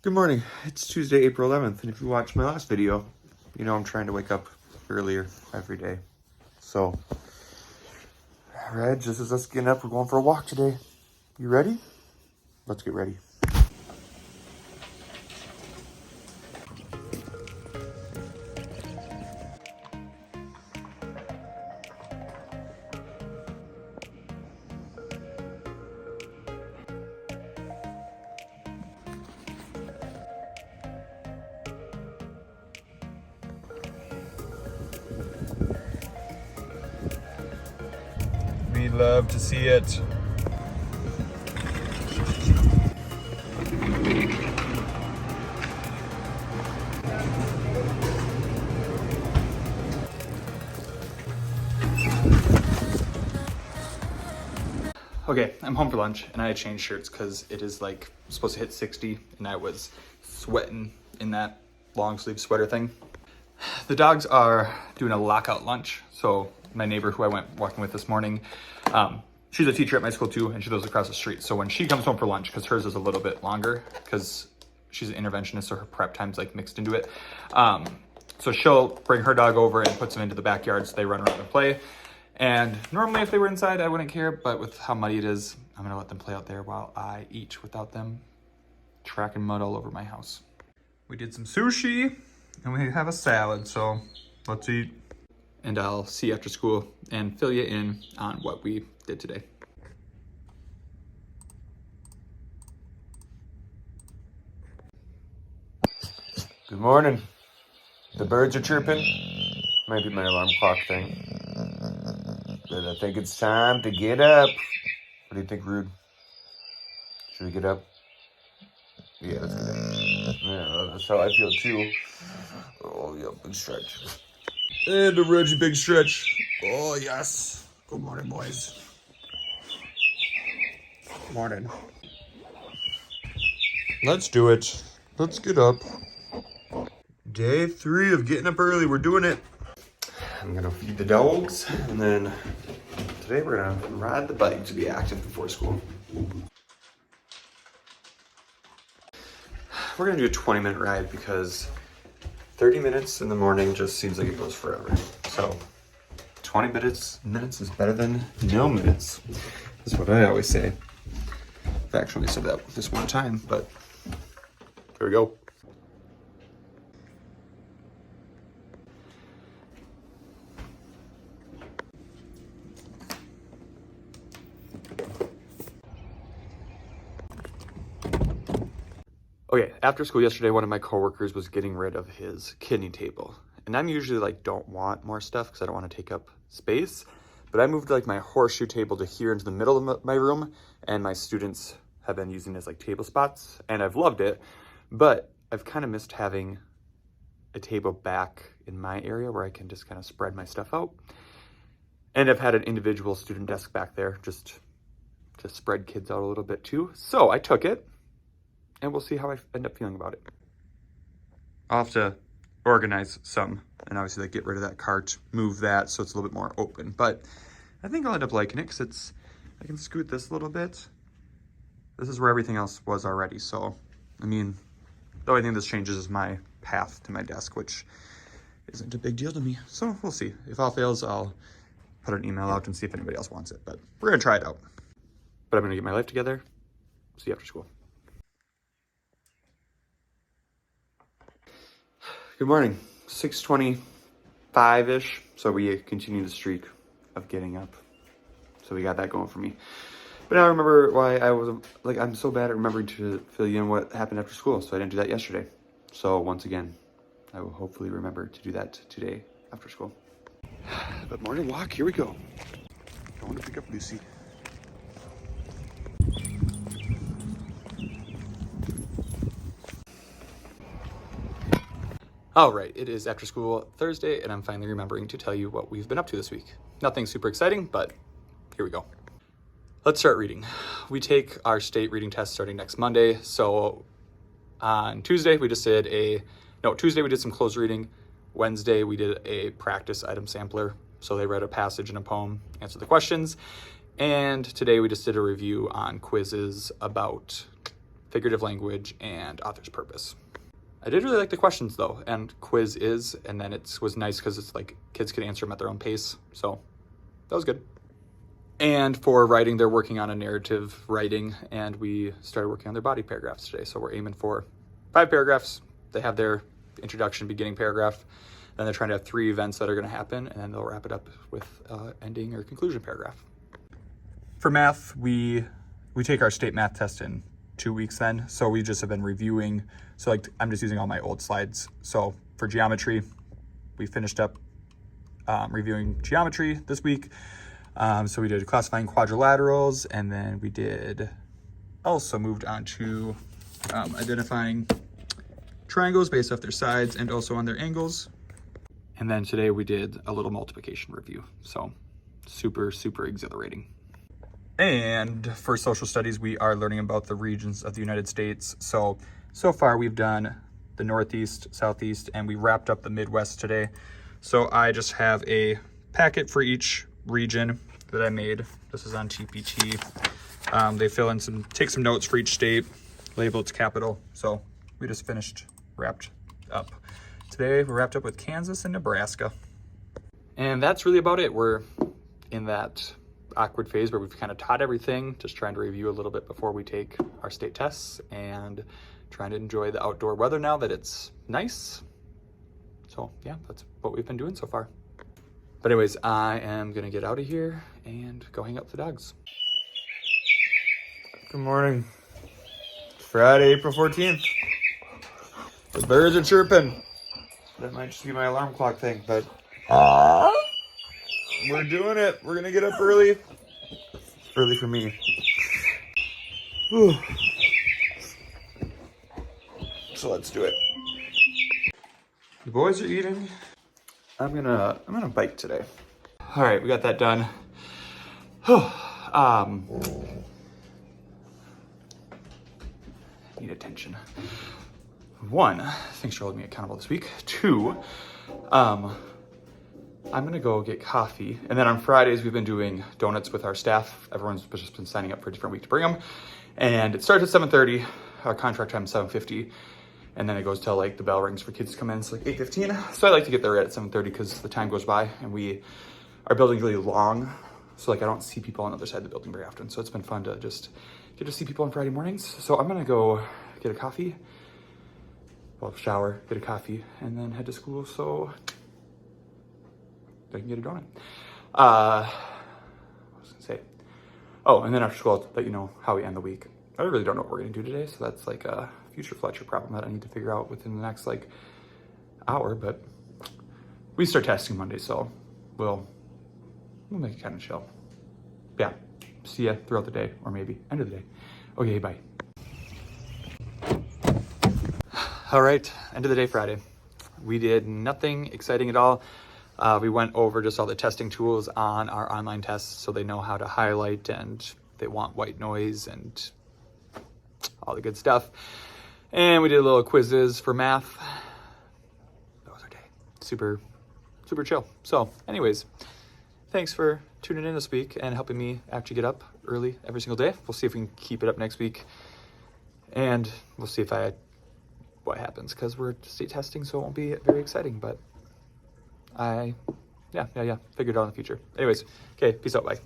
Good morning. It's Tuesday, April 11th, and if you watched my last video, you know I'm trying to wake up earlier every day. So, Reg, this is us getting up. We're going for a walk today. You ready? Let's get ready. We love to see it. Okay, I'm home for lunch and I changed shirts because it is like supposed to hit 60 and I was sweating in that long sleeve sweater thing. The dogs are doing a lockout lunch. So my neighbor who I went walking with this morning, she's a teacher at my school too, and she lives across the street. So when she comes home for lunch, because hers is a little bit longer, because she's an interventionist, so her prep time's like mixed into it. So she'll bring her dog over and puts them into the backyard so they run around and play. And normally if they were inside, I wouldn't care, but with how muddy it is, I'm gonna let them play out there while I eat without them tracking mud all over my house. We did some sushi and we have a salad, so let's eat. And I'll see you after school and fill you in on what we did today. Good morning. The birds are chirping. Might be my alarm clock thing. But I think it's time to get up. What do you think, Rude? Should we get up? Yeah, let's get up. Yeah, that's how I feel too. Oh, yeah, big stretch. And a Reggie big stretch. Oh, yes. Good morning, boys. Morning. Let's do it. Let's get up. Day 3 of getting up early. We're doing it. I'm gonna feed the dogs, and then today we're gonna ride the bike to be active before school. We're gonna do a 20-minute ride because 30 minutes in the morning just seems like it goes forever. So 20 minutes is better than no minutes. That's what I always say. I've actually said that this one time, but here we go. Okay, after school yesterday, one of my coworkers was getting rid of his kidney table. And I'm usually like, don't want more stuff because I don't want to take up space. But I moved like my horseshoe table to here into the middle of my room, and my students have been using it as like table spots, and I've loved it. But I've kind of missed having a table back in my area where I can just kind of spread my stuff out. And I've had an individual student desk back there just to spread kids out a little bit too. So I took it. And we'll see how I end up feeling about it. I'll have to organize some and obviously like get rid of that cart, move that so it's a little bit more open. But I think I'll end up liking it because I can scoot this a little bit. This is where everything else was already. So, I mean, the only thing this changes is my path to my desk, which isn't a big deal to me. So we'll see. If all fails, I'll put an email out and see if anybody else wants it. But we're gonna try it out. But I'm gonna get my life together. See you after school. Good morning, 6:25-ish, so we continue the streak of getting up. So we got that going for me. But now I remember why I was, like, I'm so bad at remembering to fill you in what happened after school, so I didn't do that yesterday. So once again, I will hopefully remember to do that today after school. But morning walk, here we go. Going to pick up Lucy. All right, it is after school Thursday, and I'm finally remembering to tell you what we've been up to this week. Nothing super exciting, but here we go. Let's start reading. We take our state reading test starting next Monday. So on Tuesday, we did some closed reading. Wednesday, we did a practice item sampler. So they read a passage and a poem, answered the questions. And today we just did a review on quizzes about figurative language, and author's purpose. I did really like the questions though, and quiz is, and then it was nice because it's like kids could answer them at their own pace. So that was good. And for writing, they're working on a narrative writing, and we started working on their body paragraphs today. So we're aiming for 5 paragraphs. They have their introduction, beginning paragraph. Then they're trying to have 3 events that are going to happen, and then they'll wrap it up with ending or conclusion paragraph. For math, we take our state math test in 2 weeks then. So we just have been reviewing. So like I'm just using all my old slides. So for geometry, we finished up reviewing geometry this week. So we did classifying quadrilaterals, and then we also moved on to identifying triangles based off their sides and also on their angles. And then today we did a little multiplication review. So super, super exhilarating. And for social studies, we are learning about the regions of the United States. So far we've done the Northeast, Southeast, and we wrapped up the Midwest today. So I just have a packet for each region that I made. This is on TPT. They take some notes for each state, label its capital. So we just wrapped up. Today we wrapped up with Kansas and Nebraska. And that's really about it. We're in that awkward phase where we've kind of taught everything, just trying to review a little bit before we take our state tests and trying to enjoy the outdoor weather now that it's nice. So yeah, that's what we've been doing so far. But anyways, I am gonna get out of here and go hang out with the dogs. Good morning. It's Friday, April 14th. The birds are chirping. That might just be my alarm clock thing, but we're doing it. We're gonna get up early. Early for me. Whew. So let's do it. The boys are eating. I'm gonna bike today. All right, we got that done. Need attention. 1, thanks for holding me accountable this week. 2, I'm gonna go get coffee. And then on Fridays, we've been doing donuts with our staff. Everyone's just been signing up for a different week to bring them. And it starts at 7:30, our contract time is 7:50. And then it goes till like the bell rings for kids to come in. It's like 8:15. So I like to get there at 7:30 because the time goes by and our building's really long. So like I don't see people on the other side of the building very often. So it's been fun to just get to see people on Friday mornings. So I'm gonna go get a coffee, shower, get a coffee, and then head to school so I can get a donut. What was I gonna say? Oh, and then after school, I'll let you know how we end the week. I really don't know what we're gonna do today. So that's like a future Fletcher problem that I need to figure out within the next like hour, but we start testing Monday, so we'll make it kind of chill. Yeah, see ya throughout the day, or maybe end of the day. Okay, bye. All right, end of the day Friday. We did nothing exciting at all. We went over just all the testing tools on our online tests so they know how to highlight and they want white noise and all the good stuff. And we did a little quizzes for math. That was our day. Super, super chill. So anyways, thanks for tuning in this week and helping me actually get up early every single day. We'll see if we can keep it up next week. And we'll see what happens because we're state testing, so it won't be very exciting, but figured it out in the future. Anyways, okay, peace out, bye.